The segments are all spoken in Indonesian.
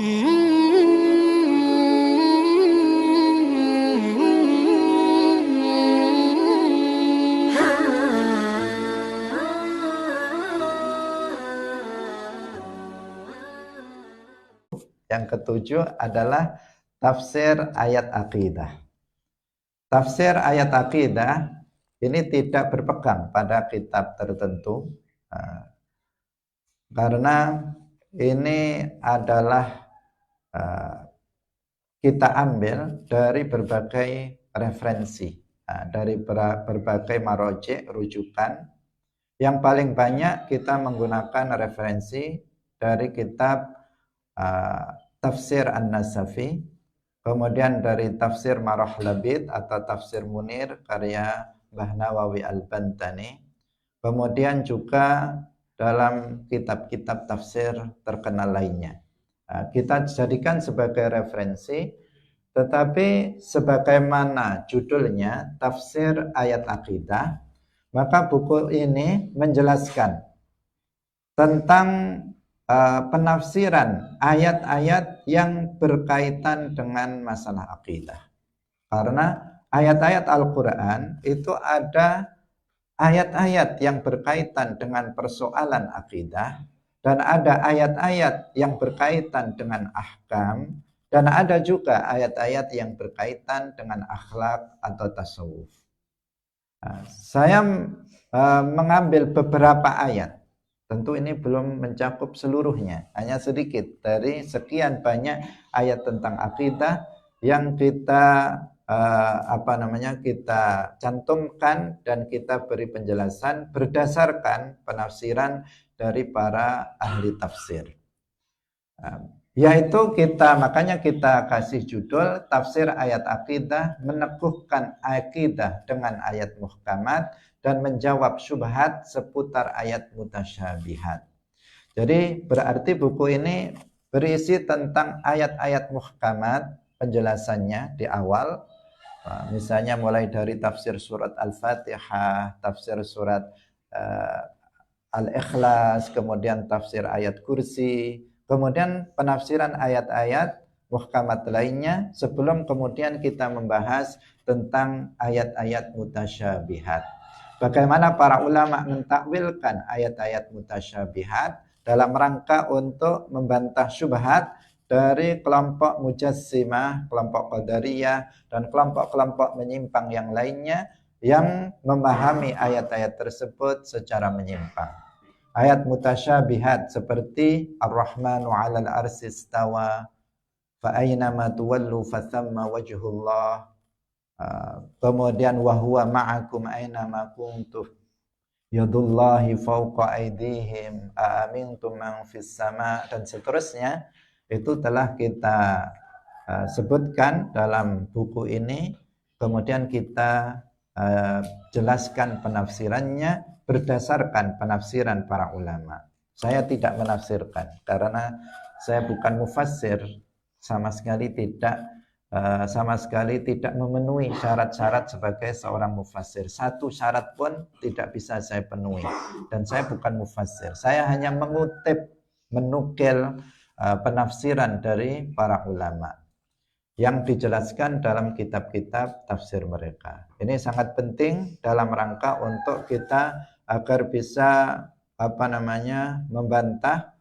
Yang ketujuh adalah tafsir ayat akidah. Tafsir ayat akidah ini tidak berpegang pada kitab tertentu, karena ini adalah kita ambil dari berbagai referensi, dari berbagai marojek, rujukan. Yang paling banyak kita menggunakan referensi dari kitab Tafsir An-Nasafi, kemudian dari Tafsir Marah Labid atau Tafsir Munir karya Mbah Nawawi Al-Bantani, kemudian juga dalam kitab-kitab tafsir terkenal lainnya. Kita jadikan sebagai referensi, tetapi sebagaimana judulnya Tafsir Ayat Akidah, maka buku ini menjelaskan tentang penafsiran ayat-ayat yang berkaitan dengan masalah akidah. Karena ayat-ayat Al-Quran itu ada ayat-ayat yang berkaitan dengan persoalan akidah, dan ada ayat-ayat yang berkaitan dengan ahkam, dan ada juga ayat-ayat yang berkaitan dengan akhlak atau tasawuf. Saya mengambil beberapa ayat. Tentu ini belum mencakup seluruhnya, hanya sedikit dari sekian banyak ayat tentang akidah yang kita kita cantumkan dan kita beri penjelasan berdasarkan penafsiran dari para ahli tafsir. Yaitu makanya kita kasih judul Tafsir Ayat Akidah, meneguhkan akidah dengan ayat muhkamat dan menjawab syubhat seputar ayat mutasyabihat. Jadi berarti buku ini berisi tentang ayat-ayat muhkamat, penjelasannya di awal, misalnya mulai dari tafsir surat Al-Fatihah, tafsir surat Al-Ikhlas, kemudian tafsir ayat kursi, kemudian penafsiran ayat-ayat muhkamat lainnya, sebelum kemudian kita membahas tentang ayat-ayat mutasyabihat. Bagaimana para ulama mentakwilkan ayat-ayat mutasyabihat dalam rangka untuk membantah syubhat dari kelompok mujassimah, kelompok qadariyah, dan kelompok-kelompok menyimpang yang lainnya yang memahami ayat-ayat tersebut secara menyimpang. Ayat mutasyabihat seperti Ar-Rahmanu 'alal arsy istawa fa aynama tuwallu fathamma wajhullah, kemudian wa huwa ma'akum aynama kuntum yadullahi fawqa aydihim amintum man fis sama, dan seterusnya. Itu telah kita sebutkan dalam buku ini, kemudian kita jelaskan penafsirannya berdasarkan penafsiran para ulama. Saya tidak menafsirkan karena saya bukan mufassir, sama sekali tidak memenuhi syarat-syarat sebagai seorang mufassir. Satu syarat pun tidak bisa saya penuhi, dan saya bukan mufassir. Saya hanya menukil penafsiran dari para ulama yang dijelaskan dalam kitab-kitab tafsir mereka. Ini sangat penting dalam rangka untuk kita agar bisa membantah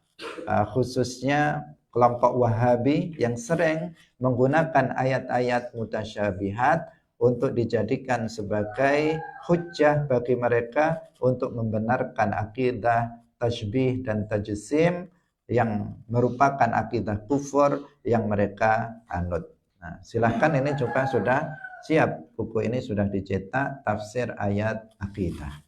khususnya kelompok Wahabi yang sering menggunakan ayat-ayat mutasyabihat untuk dijadikan sebagai hujjah bagi mereka untuk membenarkan akidah tasybih dan tajsim yang merupakan akidah kufur yang mereka anut. Nah, silahkan, ini juga sudah siap, buku ini sudah dicetak, Tafsir Ayat Akidah.